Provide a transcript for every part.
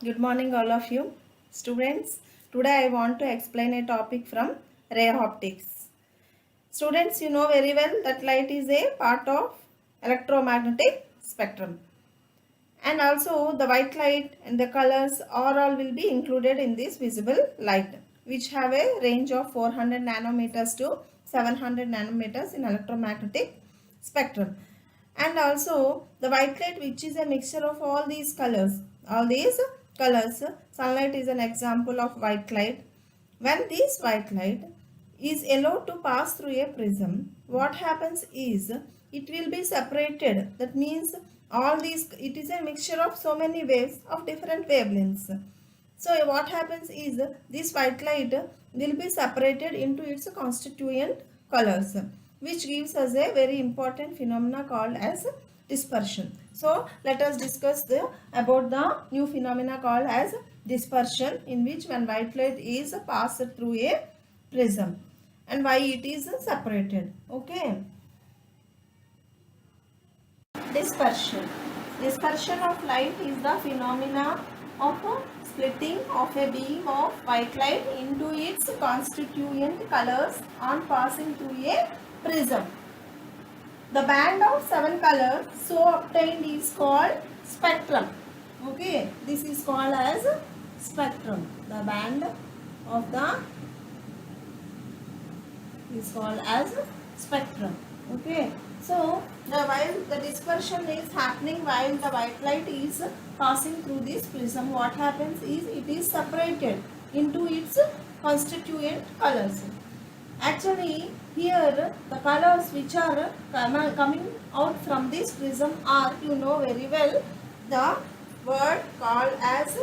Good morning, all of you. Students, today I want to explain a topic from ray optics. Students, you know very well that light is a part of electromagnetic spectrum. And also the white light and the colors all will be included in this visible light, which have a range of 400 nanometers to 700 nanometers in electromagnetic spectrum. And also the white light, which is a mixture of all these colors. Sunlight is an example of white light. When this white light is allowed to pass through a prism, what happens is it will be separated. That means all these, it is a mixture of so many waves of different wavelengths. So what happens is this white light will be separated into its constituent colors, which gives us a very important phenomena called as dispersion. So let us discuss about the new phenomena called as dispersion, in which when white light is passed through a prism and why it is separated. Okay. Dispersion. Dispersion of light is the phenomena of splitting of a beam of white light into its constituent colors on passing through a prism. The band of 7 colors so obtained is called spectrum. Okay, this is called as spectrum. The band of the is called as spectrum. Okay, so while the dispersion is happening while the white light is passing through this prism, what happens is it is separated into its constituent colors. Actually, here the colors which are coming out from this prism are, you know very well, the word called as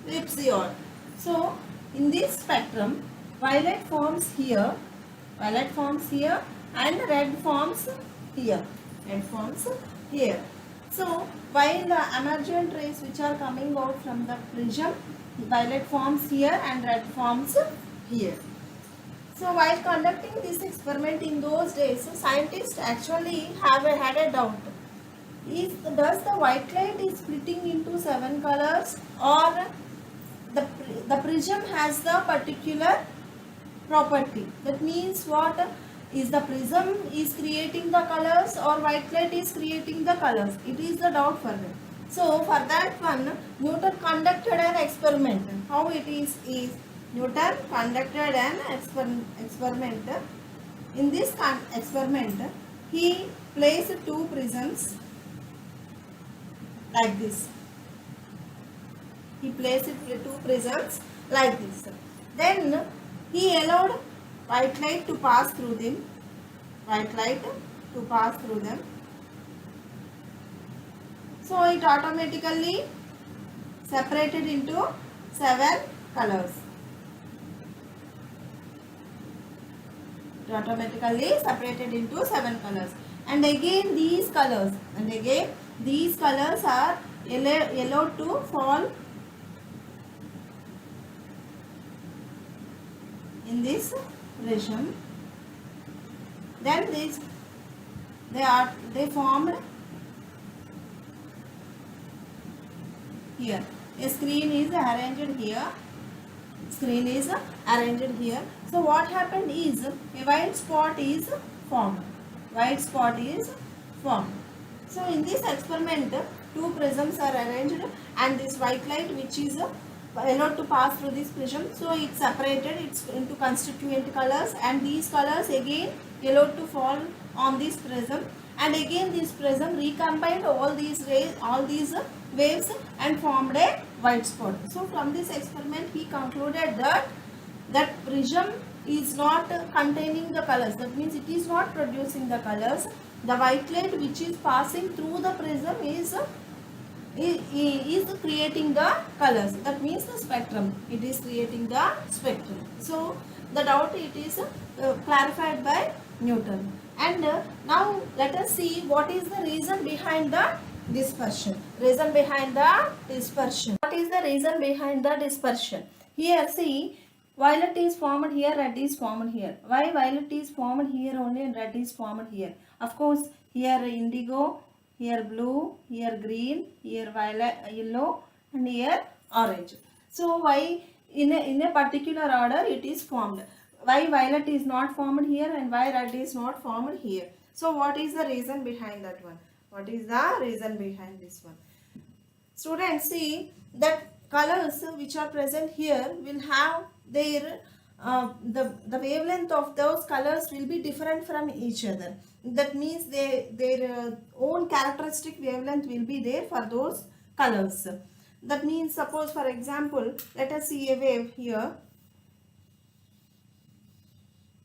ellipsoid. So in this spectrum, violet forms here and red forms here. So while the emergent rays which are coming out from the prism, violet forms here and red forms here. So while conducting this experiment in those days, scientists actually had a doubt. Does the white light is splitting into 7 colors, or the prism has the particular property? That means what is the prism is creating the colors or white light is creating the colors? It is the doubt for them. So for that one, Newton conducted an experiment. How it is Newton conducted an experiment. In this experiment, he placed 2 prisms like this. He placed 2 prisms like this. Then he allowed white light to pass through them. So it automatically separated into 7 colors. And again these colors are allowed to fall in this prism. Then they formed here. A screen is arranged here. So what happened is a white spot is formed. So in this experiment, 2 prisms are arranged and this white light which is allowed to pass through this prism, so it's separated, it's into constituent colors, and these colors again allowed to fall on this prism, and again this prism recombined all these rays, all these waves, and formed a white spot. So from this experiment he concluded that prism is not containing the colors. That means it is not producing the colors. The white light which is passing through the prism is creating the colors. That means the spectrum. It is creating the spectrum. So the doubt it is clarified by Newton. And now let us see what is the reason behind the dispersion. What is the reason behind the dispersion? Here see, violet is formed here, red is formed here. Why violet is formed here only and red is formed here? Of course, here indigo, here blue, here green, here violet, yellow, and here orange. So why in a particular order it is formed? Why violet is not formed here and why red is not formed here? So what is the reason behind that one? What is the reason behind this one? Students, see that colors which are present here will have their the wavelength of those colors will be different from each other. That means their own characteristic wavelength will be there for those colors. That means, suppose for example, let us see a wave here.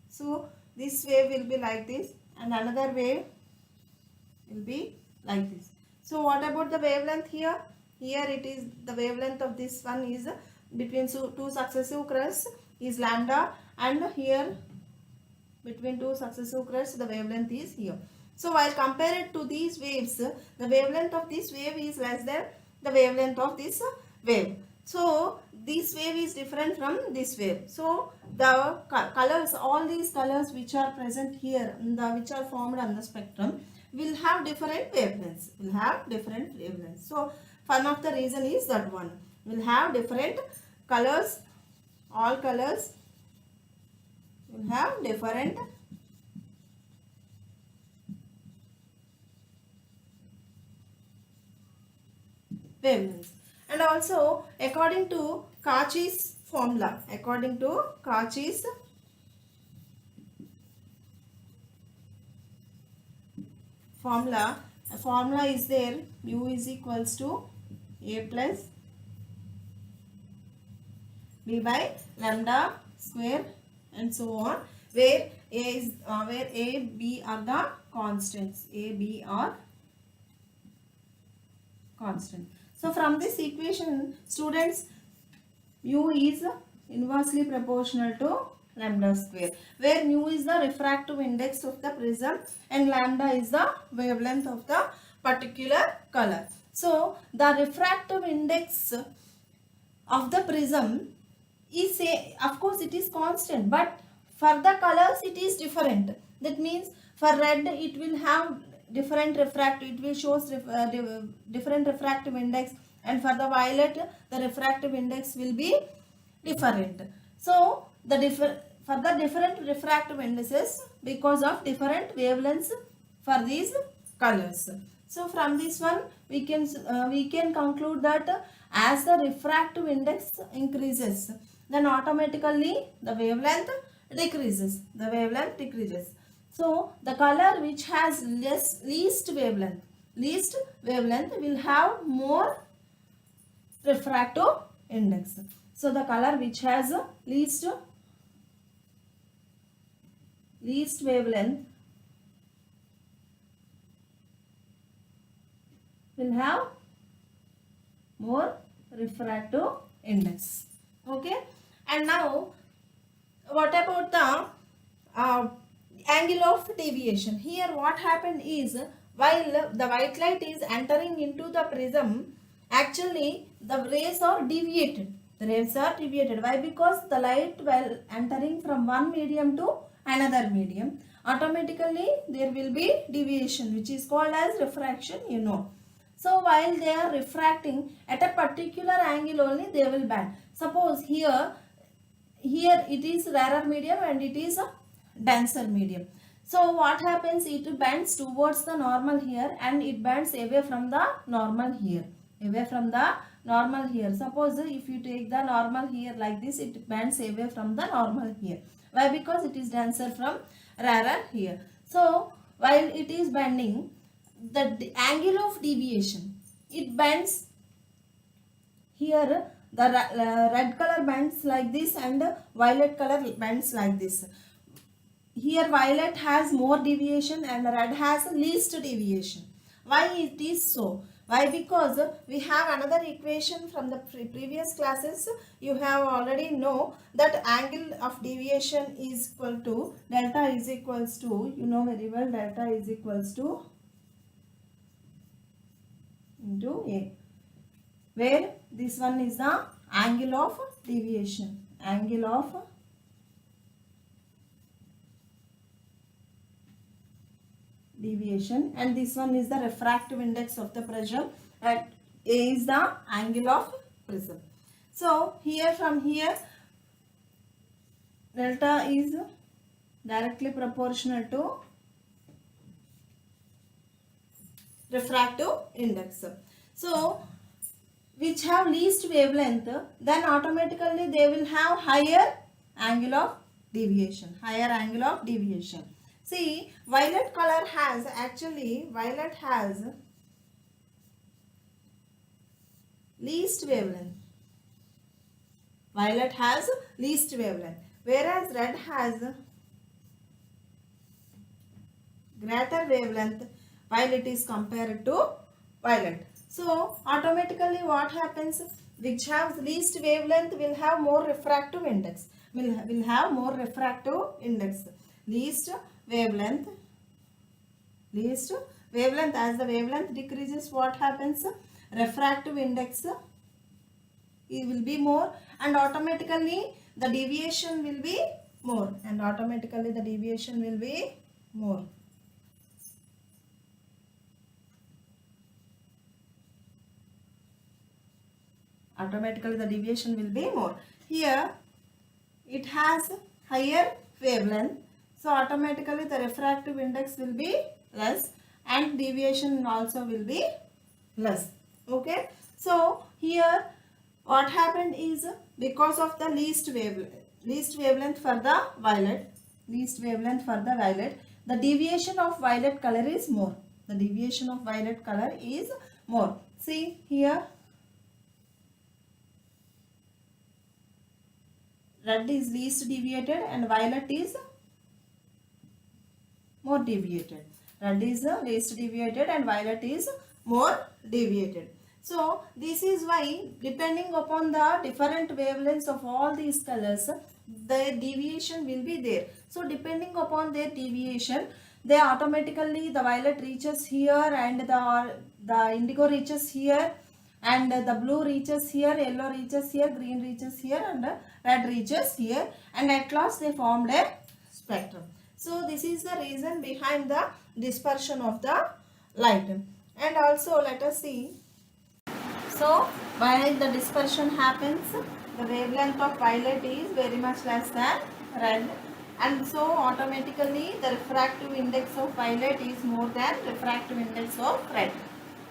So this wave will be like this and another wave will be like this. So what about the wavelength here? Here it is, the wavelength of this one is between two successive crests is lambda, and here between two successive crests the wavelength is here. So while compared to these waves, the wavelength of this wave is less than the wavelength of this wave. So this wave is different from this wave. So the colors, all these colors which are present here, which are formed on the spectrum, will have different wavelengths. So one of the reason is that one will have different colors. All colors will have different wavelengths. And also according to Cauchy's formula, a formula is there, mu is equals to a plus b by lambda square and so on, where a, b are the constants. A, b are constant. So from this equation, students, mu is inversely proportional to lambda square, where mu is the refractive index of the prism and lambda is the wavelength of the particular color. So the refractive index of the prism is of course it is constant, but for the colors it is different. That means for red it will have different refractive, it will shows different refractive index, and for the violet the refractive index will be different. So for the different refractive indices because of different wavelengths for these colors. So from this one we can conclude that as the refractive index increases, then automatically the wavelength decreases. So the color which has least wavelength will have more refractive index. So the color which has least wavelength will have more refractive index. Okay, and now what about the angle of deviation? Here what happened is, while the white light is entering into the prism, actually the rays are deviated. Why? Because the light, while entering from one medium to another medium, automatically there will be deviation, which is called as refraction, you know. So while they are refracting at a particular angle only, they will bend. Suppose here it is rarer medium and it is a denser medium. So what happens, it bends towards the normal here and it bends away from the normal here. Suppose if you take the normal here like this, it bends away from the normal here. Why? Because it is denser from rarer here. So while it is bending, the angle of deviation, it bends here. The red color bends like this and violet color bends like this. Here violet has more deviation and red has least deviation. Why it is so? Why? Because we have another equation from the previous classes. You have already know that angle of deviation is equal to delta is equals to, you know very well, delta is equals to into A, where this one is the angle of deviation. deviation, and this one is the refractive index of the prism, and A is the angle of prism. So here, from here, delta is directly proportional to refractive index. So which have least wavelength, then automatically they will have higher angle of deviation. Higher angle of deviation. See, violet color has, actually violet has least wavelength. Violet has least wavelength, whereas red has greater wavelength while it is compared to violet. So automatically what happens, which has least wavelength will have more refractive index, will have more refractive index. Least wavelength, as the wavelength decreases, what happens, refractive index it will be more, and automatically the deviation will be more, automatically the deviation will be more. Here it has higher wavelength, so automatically the refractive index will be less and deviation also will be less. Okay, so here what happened is, because of the least wavelength for the violet, the deviation of violet color is more. See here, red is least deviated and violet is more deviated. Red is least deviated and violet is more deviated. So this is why, depending upon the different wavelengths of all these colors, the deviation will be there. So depending upon their deviation, they automatically, the violet reaches here and the indigo reaches here, and the blue reaches here, yellow reaches here, green reaches here, and red reaches here, and at last they formed a spectrum. So this is the reason behind the dispersion of the light. And also let us see, so while the dispersion happens, the wavelength of violet is very much less than red, and so automatically the refractive index of violet is more than refractive index of red,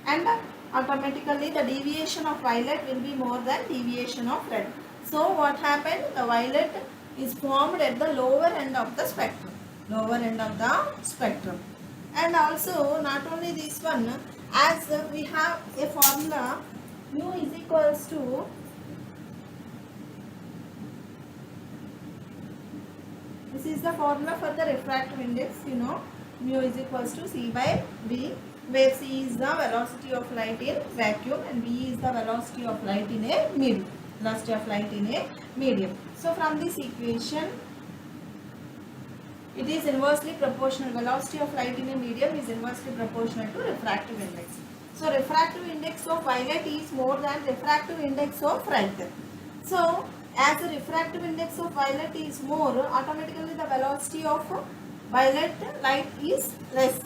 and automatically the deviation of violet will be more than deviation of red. So what happened, the violet is formed at the lower end of the spectrum, and also not only this one, as we have a formula, mu is equals to this is the formula for the refractive index, you know, mu is equals to C by V, where C is the velocity of light in vacuum and V is the velocity of light in a medium. So from this equation, it is inversely proportional. Velocity of light in a medium is inversely proportional to refractive index. So refractive index of violet is more than refractive index of red. So as the refractive index of violet is more, automatically the velocity of violet light is less.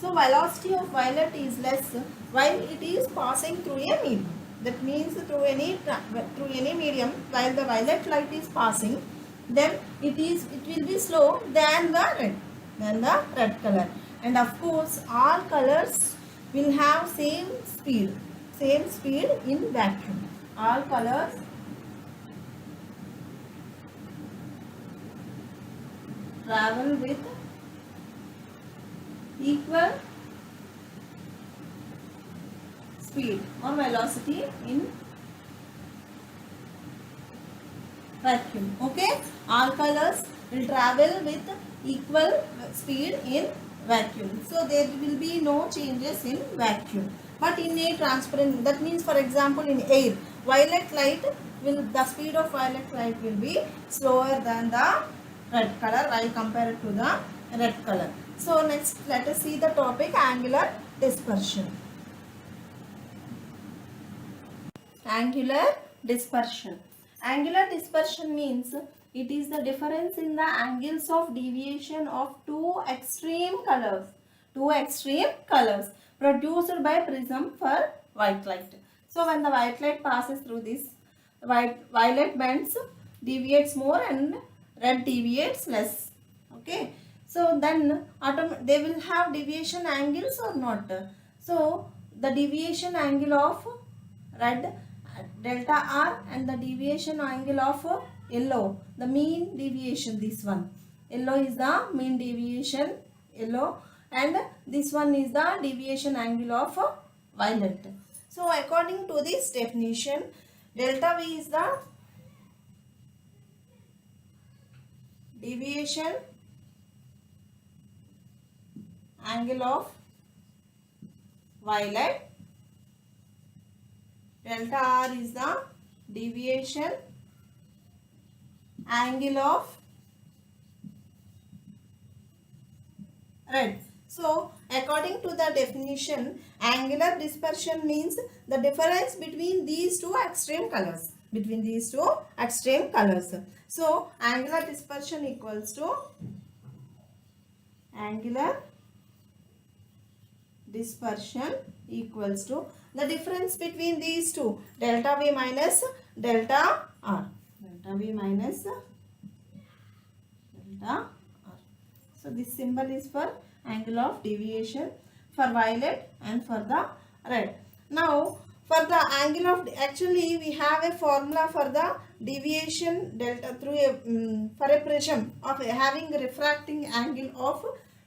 So velocity of violet is less while it is passing through a medium. That means through any medium, while the violet light is passing, then it will be slow than the red color. And of course all colors will have same speed in vacuum. All colors travel with equal speed or velocity in vacuum. Okay, all colors will travel with equal speed in vacuum. So there will be no changes in vacuum. But in a transparent, that means for example in air, the speed of violet light will be slower than the red color while compared to the red color. So next let us see the topic angular dispersion. Angular dispersion. Angular dispersion means it is the difference in the angles of deviation of two extreme colors. two extreme colors produced by prism for white light. So when the white light passes through this, violet bands deviates more and red deviates less. Okay. So then they will have deviation angles or not. So the deviation angle of red delta r and the deviation angle of yellow, the mean deviation, this one. Yellow is the mean deviation, yellow, and this one is the deviation angle of violet. So according to this definition, delta V is the deviation angle of violet, delta R is the deviation angle of red. So according to the definition, angular dispersion means the difference between these two extreme colors. So angular dispersion equals to the difference between these two, delta V minus delta R. So this symbol is for angle of deviation for violet and for the red. Now for the angle of, actually we have a formula for the deviation delta through a for a prism of having refracting angle of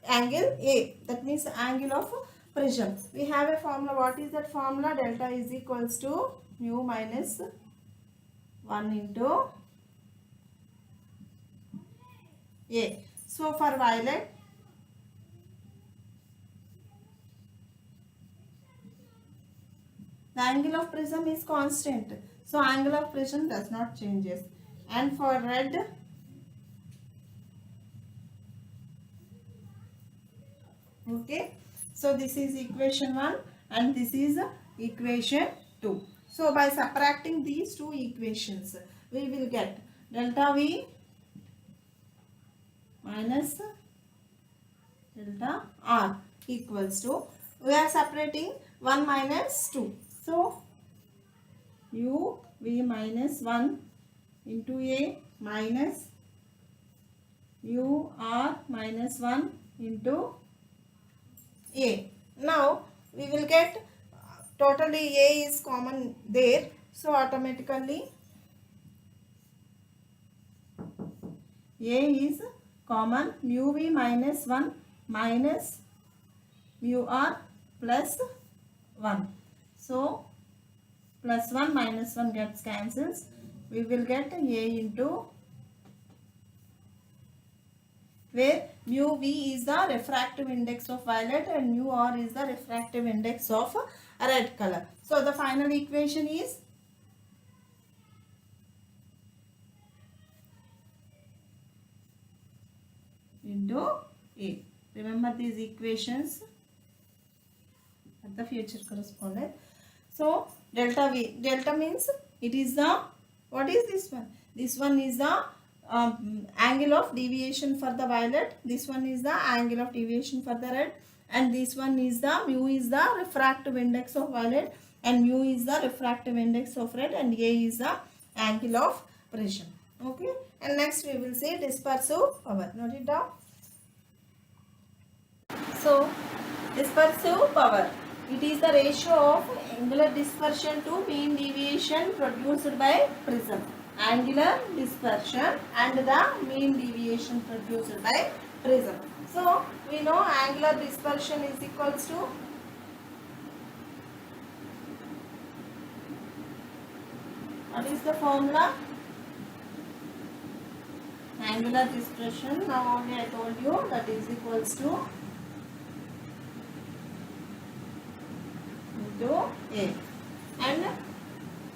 angle A, that means angle of prism. We have a formula. What is that formula? Delta is equals to mu minus 1 into A. So for violet, the angle of prism is constant. So angle of prism does not changes. And for red, okay. So this is equation 1 and this is equation 2. So by subtracting these two equations, we will get delta V minus delta R equals to, we are separating 1 minus 2. So u V minus 1 into A minus u R minus 1 into A. Now we will get totally A is common there. So automatically A is common, mu V minus 1 minus mu R plus 1. So plus 1 minus 1 gets cancels. We will get A into, where mu V is the refractive index of violet and mu R is the refractive index of red color. So the final equation is into A. Remember these equations at the future correspondent. So delta V, delta means it is the, what is this one? This one is the angle of deviation for the violet, this one is the angle of deviation for the red, and this one is the mu is the refractive index of violet and mu is the refractive index of red, and A is the angle of prism. Okay, and next we will say dispersive power. Note it down. So dispersive power, it is the ratio of angular dispersion to mean deviation produced by prism. Angular dispersion and the mean deviation produced by prism. So we know angular dispersion is equals to what is the formula? Angular dispersion, now only I told you, that is equals to into A, and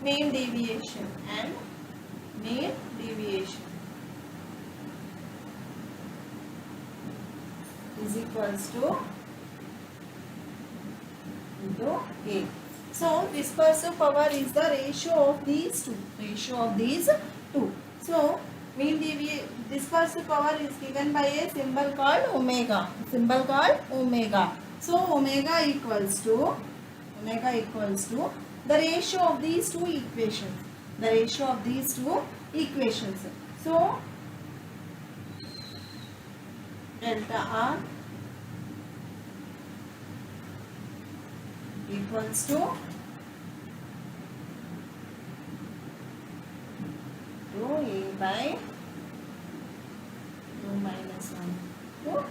mean deviation is equals to into A. So dispersive power is the ratio of these two. So mean dispersive power is given by a symbol called omega. So omega equals to the ratio of these two equations. The ratio of these two equations. So delta R equals to 2A by 2 minus 1 to A.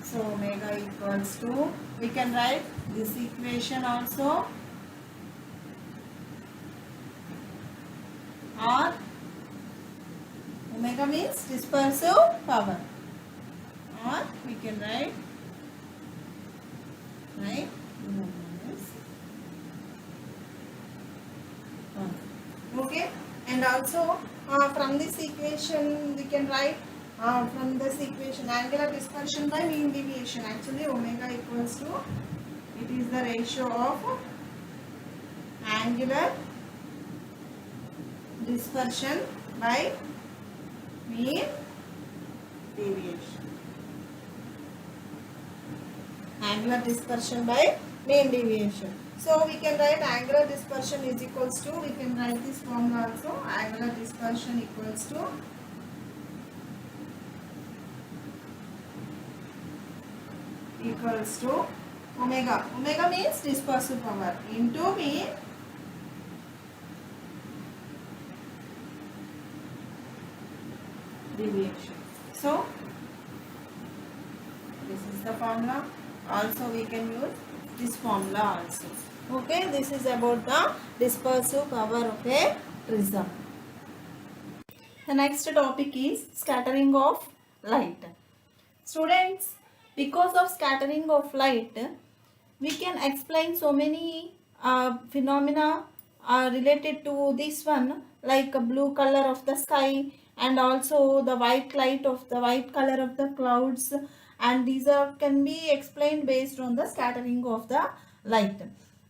So omega equals to, we can write this equation also, R, omega means dispersive power, or we can write 2 minus 1. Okay, and also from this equation we can write from this equation angular dispersion by mean deviation. Actually omega equals to, it is the ratio of angular dispersion by mean deviation. Angular dispersion by mean deviation. So we can write angular dispersion is equals to, we can write this formula also, angular dispersion equals to omega. Omega means dispersive power into mean deviation. So this is the formula. Also we can use this formula also. Okay, this is about the dispersive power of a prism. The next topic is scattering of light. Students, because of scattering of light, we can explain so many phenomena related to this one, like a blue color of the sky and also the white light of the white color of the clouds, and these are can be explained based on the scattering of the light.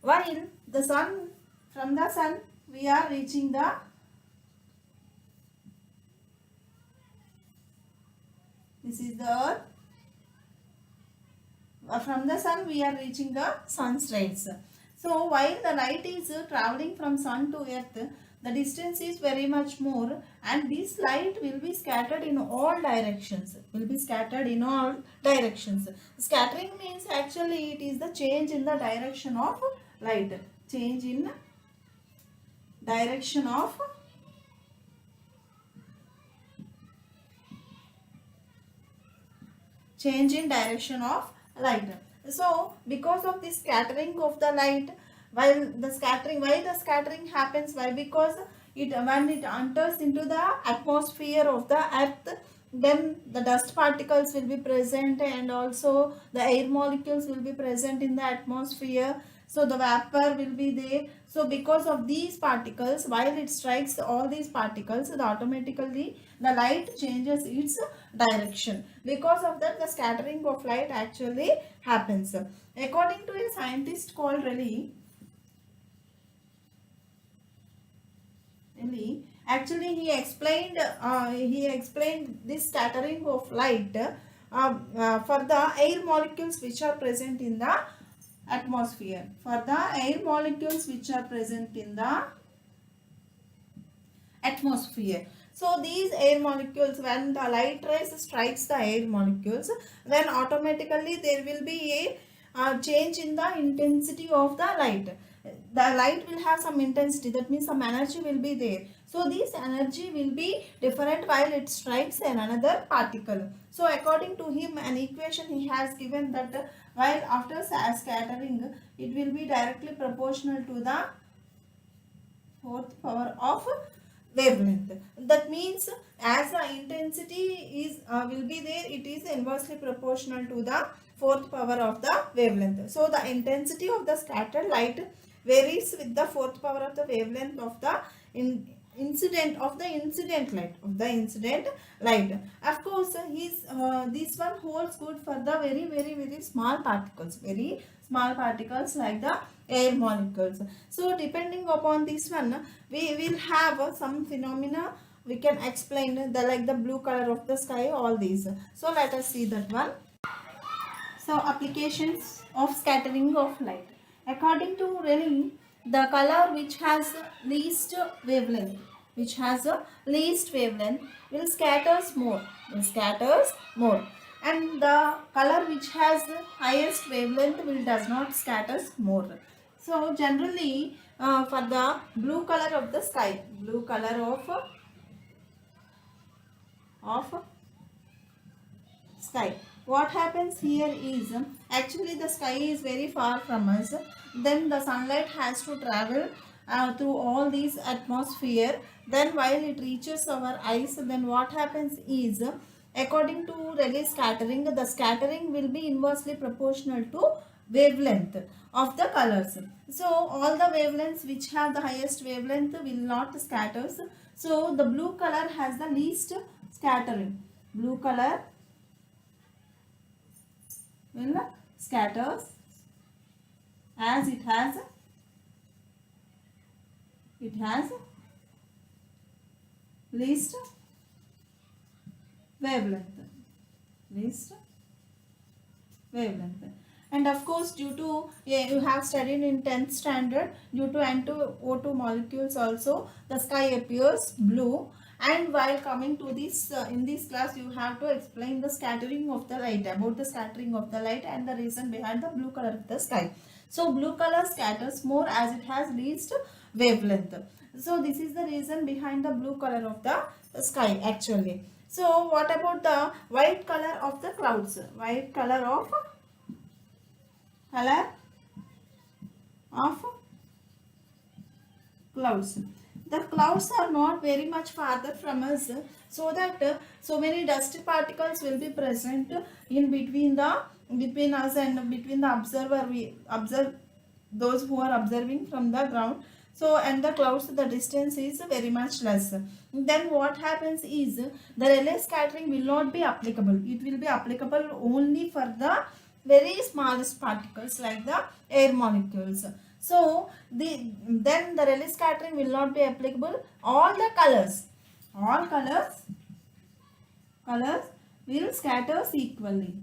While the sun, from the sun we are reaching the, this is the earth, from the sun we are reaching the sun's rays. So while the light is traveling from sun to earth, the distance is very much more, and this light will be scattered in all directions. Scattering means actually it is the change in the direction of light. Change in direction of light. So because of this scattering of the light, why the scattering happens? Why? Because it, when it enters into the atmosphere of the earth, then the dust particles will be present, and also the air molecules will be present in the atmosphere. So the vapor will be there. So because of these particles, while it strikes all these particles, automatically the light changes its direction. Because of that, the scattering of light actually happens. According to a scientist called Rayleigh, actually he explained this scattering of light for the air molecules which are present in the atmosphere. So these air molecules, when the light rays strikes the air molecules, then automatically there will be a change in the intensity of the light. The light will have some intensity, that means some energy will be there. So this energy will be different while it strikes another particle. So according to him, an equation he has given that while after scattering, it will be directly proportional to the fourth power of wavelength. That means as the intensity is will be there, it is inversely proportional to the fourth power of the wavelength. So the intensity of the scattered light varies with the fourth power of the wavelength of the incident light. Of course, this one holds good for the very small particles like the air molecules. So depending upon this one, we will have some phenomena we can explain, the like the blue color of the sky, all these. So let us see that one. So applications of scattering of light. According to Rayleigh, the color which has a least wavelength will scatters more, and the color which has the highest wavelength will does not scatters more. So generally, for the blue color of the sky, blue color of sky, what happens here is actually the sky is very far from us, then the sunlight has to travel through all these atmosphere, then while it reaches our eyes, then what happens is according to Rayleigh scattering, the scattering will be inversely proportional to wavelength of the colors. So all the wavelengths which have the highest wavelength will not scatters, so the blue color has the least scattering. Blue color will scatters as it has least wavelength, and of course due to you have studied in 10th standard, due to N2O2 molecules also the sky appears blue. And while coming to this in this class, you have to explain the scattering of the light, about the scattering of the light and the reason behind the blue color of the sky. So blue color scatters more as it has least wavelength. So this is the reason behind the blue color of the sky actually. So what about the white color of the clouds? White color of clouds. The clouds are not very much farther from us, so that so many dust particles will be present in between us and between the observer. We observe those who are observing from the ground. So and the clouds, the distance is very much less. Then what happens is the Rayleigh scattering will not be applicable. It will be applicable only for the very smallest particles like the air molecules. So then the Rayleigh scattering will not be applicable. All colors will scatters equally.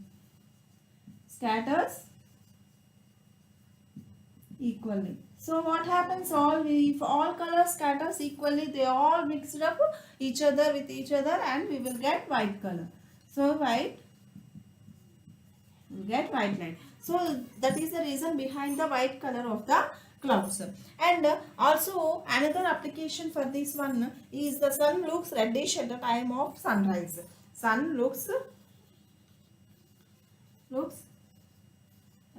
So what happens, if all colors scatters equally, they all mixed up each other with each other and we will get white color. So we get white light. So that is the reason behind the white color of the clouds. And also another application for this one is the sun looks reddish at the time of sunrise. Sun looks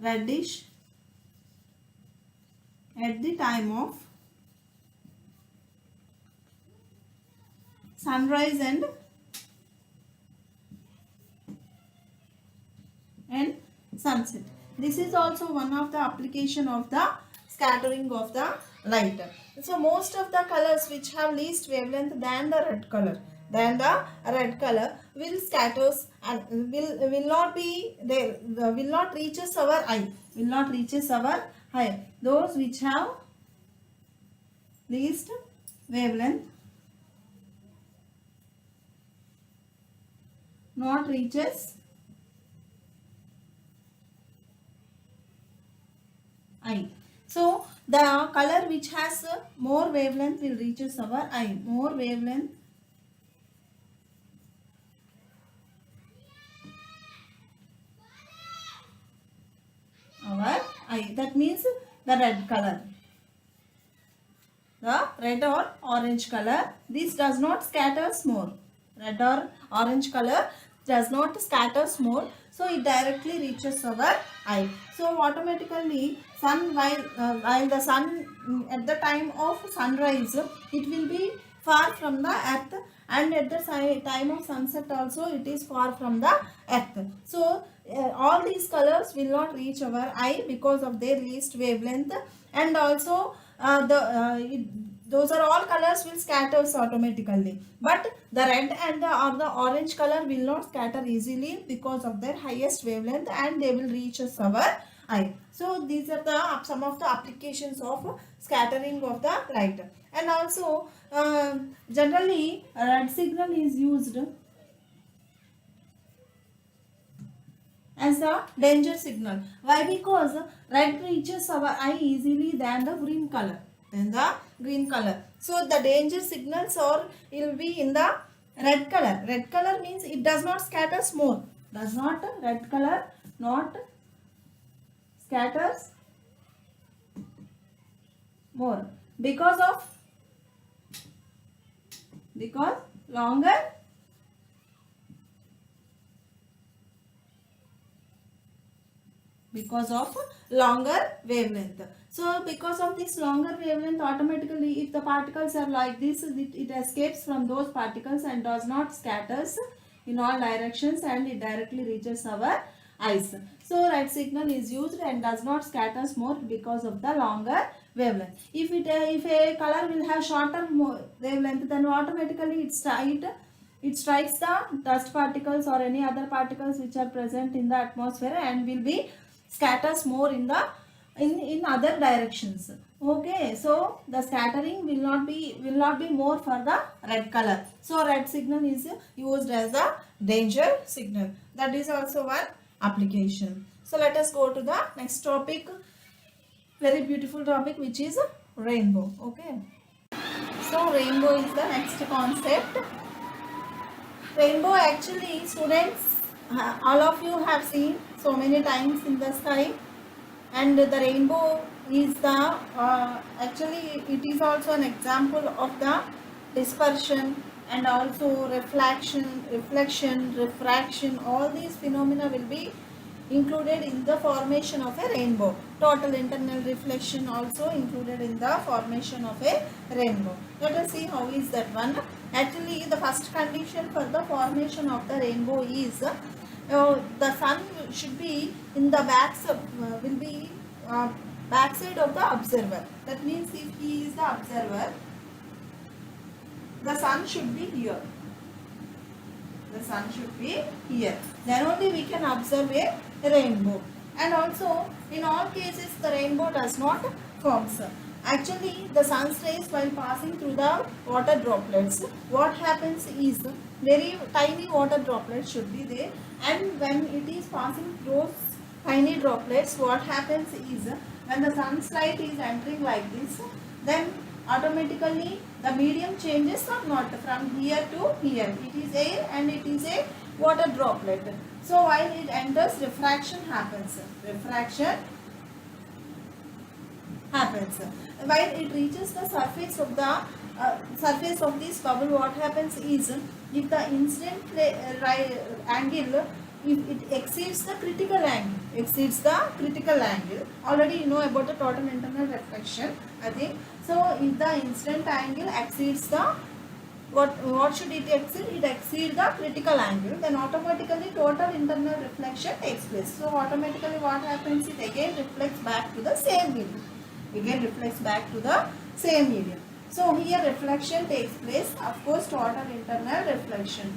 reddish at the time of sunrise and sunset. This is also one of the application of the scattering of the light. So most of the colors which have least wavelength than the red color will scatters and will not be there, will not reaches our eye. Those which have least wavelength not reaches eye. So the color which has more wavelength will reaches our eye. More wavelength our eye. That means the red color. The red or orange color. This does not scatters more. Red or orange color does not scatters more. So it directly reaches our eye. So automatically while the sun at the time of sunrise, it will be far from the earth, and at the time of sunset also it is far from the earth. So all these colors will not reach our eye because of their least wavelength, and also those are all colors will scatters automatically, but the red and the orange color will not scatter easily because of their highest wavelength, and they will reach us our eye. So these are some of the applications of scattering of the light. And also generally red signal is used as a danger signal. Why? Because red reaches our eye easily than the green color. So the danger signals or will be in the red color. Red color means it does not scatters more. Red color not scatters more because longer wavelength. So because of this longer wavelength, automatically if the particles are like this, it escapes from those particles and does not scatters in all directions, and it directly reaches our eyes. So red signal is used and does not scatters more because of the longer wavelength. If a color will have shorter wavelength, then automatically it strikes the dust particles or any other particles which are present in the atmosphere and will be scatters more in other directions. Okay, so the scattering will not be more for the red color. So red signal is used as a danger signal. That is also one application. So let us go to the next topic, very beautiful topic, which is rainbow. Okay, so rainbow is the next concept. Rainbow, actually, students, all of you have seen so many times in the sky, and the rainbow is the actually it is also an example of the dispersion and also reflection, refraction. All these phenomena will be included in the formation of a rainbow. Total internal reflection also included in the formation of a rainbow. Let us see how is that one. Actually, the first condition for the formation of the rainbow is the sun should be in the backside of the observer. That means if he is the observer, the sun should be here. Then only we can observe a rainbow. And also, in all cases, the rainbow does not form. Actually, the sun's rays, while passing through the water droplets, what happens is very tiny water droplets should be there, and when it is passing those tiny droplets, what happens is when the sun's light is entering like this, then automatically the medium changes or not from here to here. It is air and it is a water droplet. So while it enters, refraction happens. While it reaches the surface of this bubble, what happens is if the incident angle, if it exceeds the critical angle, already you know about the total internal reflection, I think. So if the incident angle exceeds the what should it exceed? It exceeds the critical angle, then automatically total internal reflection takes place. So automatically what happens? It again reflects back to the same medium. So here reflection takes place. Of course, total internal reflection.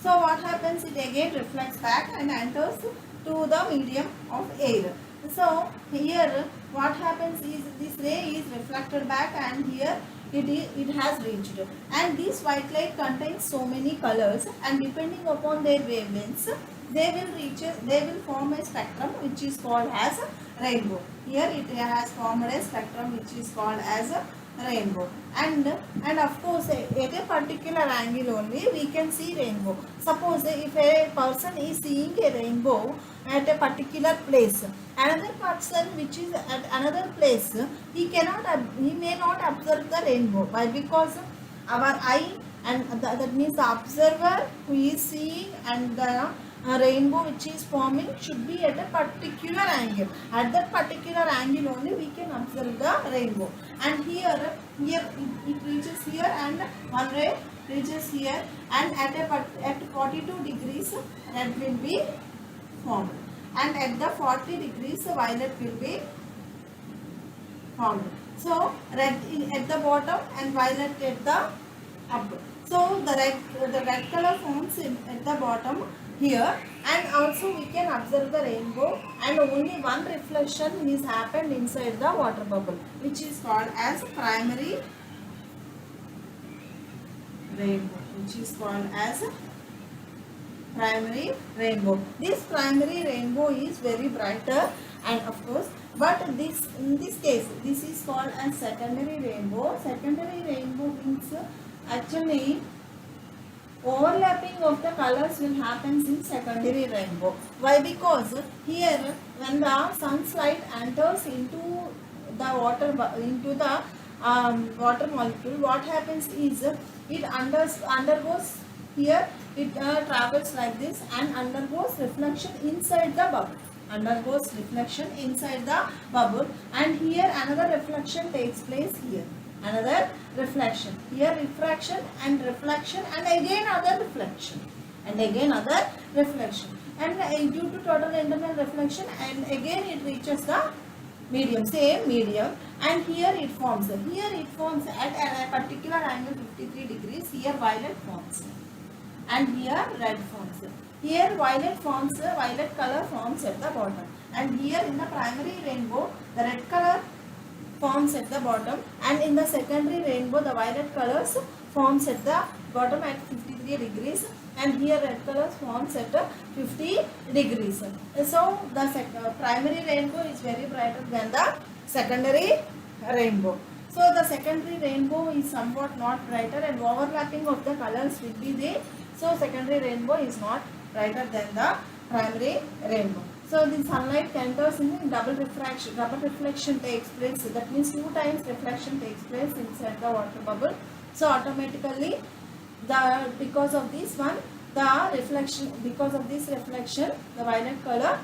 So what happens? It again reflects back and enters to the medium of air. So here what happens is this ray is reflected back, and here it has reached, and this white light contains so many colors, and depending upon their wavelengths, they will form a spectrum which is called as rainbow. Here it has formed a spectrum which is called as rainbow, and of course at a particular angle only we can see rainbow. Suppose if a person is seeing a rainbow at a particular place, another person which is at another place, he may not observe the rainbow. Why? Because our eye, and that means the observer who is seeing, and the rainbow which is forming should be at a particular angle. At that particular angle only we can observe the rainbow. And here it reaches here, and one ray reaches here, and at 42 degrees red will be formed, and at the 40 degrees violet will be formed. So red at the bottom and violet at the up. So the red color forms at the bottom here, and also we can observe the rainbow, and only one reflection is happened inside the water bubble, which is called as primary rainbow. which is called as primary rainbow. This primary rainbow is very brighter, and of course, but this in this case this is called as secondary rainbow. Secondary rainbow means actually overlapping of the colors will happen in secondary rainbow. Why? Because here when the sunlight enters into the water water molecule, what happens is it undergoes here, it travels like this and undergoes reflection inside the bubble, and here another reflection takes place here, another reflection here, refraction and reflection, and again other reflection, and again other reflection, and due to total internal reflection, and again it reaches the medium, same medium, and here it forms at a particular angle 53 degrees. Here violet forms and here red forms. Here violet color forms at the bottom, and here in the primary rainbow the red color forms at the bottom, and in the secondary rainbow the violet colors forms at the bottom at 53 degrees, and here red colors forms at 50 degrees. So the primary rainbow is very brighter than the secondary rainbow. So the secondary rainbow is somewhat not brighter, and overlapping of the colors will be there. So secondary rainbow is not brighter than the primary rainbow. So the sunlight enters in double reflection takes place. That means 2 times reflection takes place inside the water bubble. So automatically because of this reflection, the violet color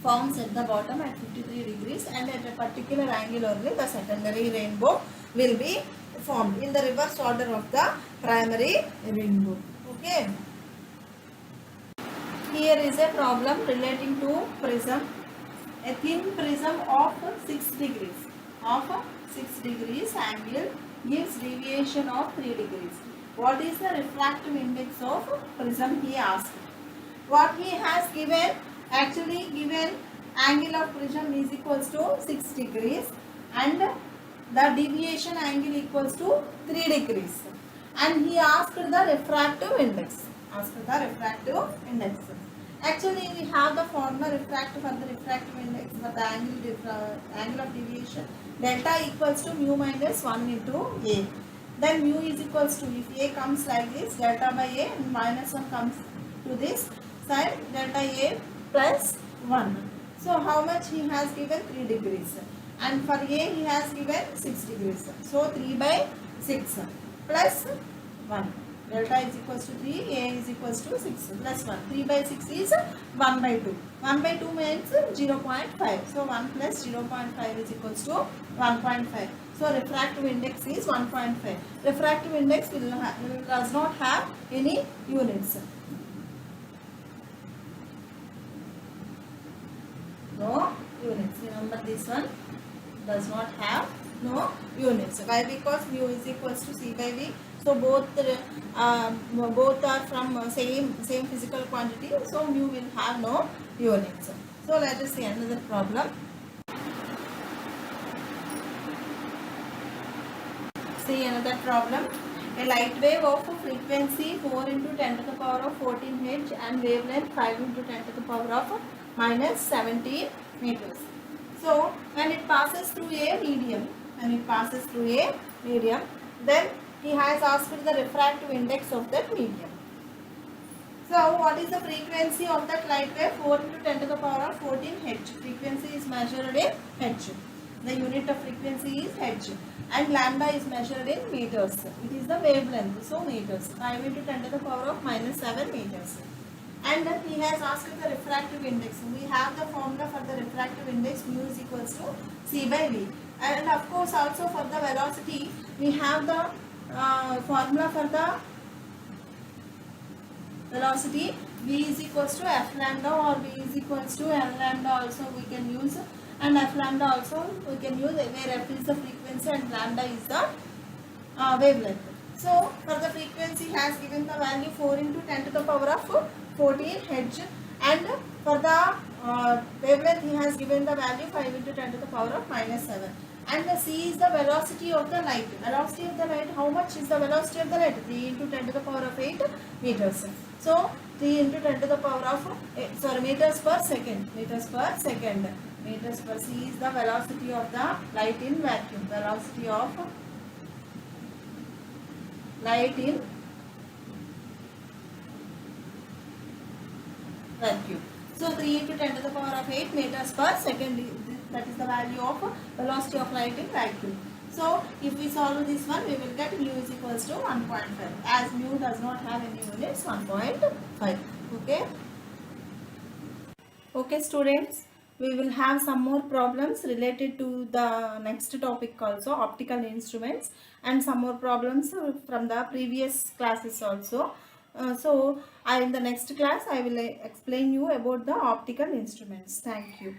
forms at the bottom at 53 degrees, and at a particular angle only the secondary rainbow will be formed in the reverse order of the primary rainbow. Okay. Here is a problem relating to prism. A thin prism of 6 degrees angle gives deviation of 3 degrees. What is the refractive index of prism, he asked. What he has given, actually given angle of prism is equals to 6 degrees and the deviation angle equals to 3 degrees. And he asked the refractive index. Actually, we have the formula for the refractive index for the angle of deviation. Delta equals to mu minus 1 into A. Then mu is equals to, if A comes like this, delta by A, and minus 1 comes to this side, delta A plus 1. So how much he has given? 3 degrees. And for A he has given 6 degrees. So 3 by 6 plus 1. Delta is equals to 3, A is equals to 6 plus 1. 3 by 6 is 1 by 2. 1 by 2 means 0.5. So 1 plus 0.5 is equals to 1.5. So refractive index is 1.5. Refractive index does not have any units. No units. Remember this one does not have no units. Why? Because mu is equals to C by V. So both are from same physical quantity. So mu will have no units. So let us see another problem. See another problem. A light wave of frequency 4 into 10 to the power of 14 Hz and wavelength 5 into 10 to the power of minus 17 meters. So when it passes through a medium, then he has asked the refractive index of that medium. So what is the frequency of that light wave? 4 into 10 to the power of 14 Hz. Frequency is measured in Hz. The unit of frequency is Hz. And lambda is measured in meters. It is the wavelength. So meters. 5 into 10 to the power of minus 7 meters. And then he has asked the refractive index. We have the formula for the refractive index. Mu is equals to C by V. And of course also for the velocity, we have the formula for the velocity. V is equals to F lambda, or V is equals to L lambda also we can use. And F lambda also we can use, where F is the frequency and lambda is the wavelength. So for the frequency he has given the value 4 into 10 to the power of 14 Hz, and for the wavelength he has given the value 5 into 10 to the power of minus 7. and the c is the velocity of the light. Velocity of the light, how much is the velocity of the light? 3 into 10 to the power of 8 meters. So 3 into 10 to the power of meters per second. Meters per second. Meters per c is the velocity of the light in vacuum. Velocity of light in vacuum. So 3 into 10 to the power of 8 meters per second, that is the value of velocity of light in vacuum. So if we solve this one, we will get mu is equals to 1.5. As mu does not have any units, 1.5. Okay. Okay students, we will have some more problems related to the next topic also, optical instruments, and some more problems from the previous classes also. So in the next class I will explain you about the optical instruments. Thank you.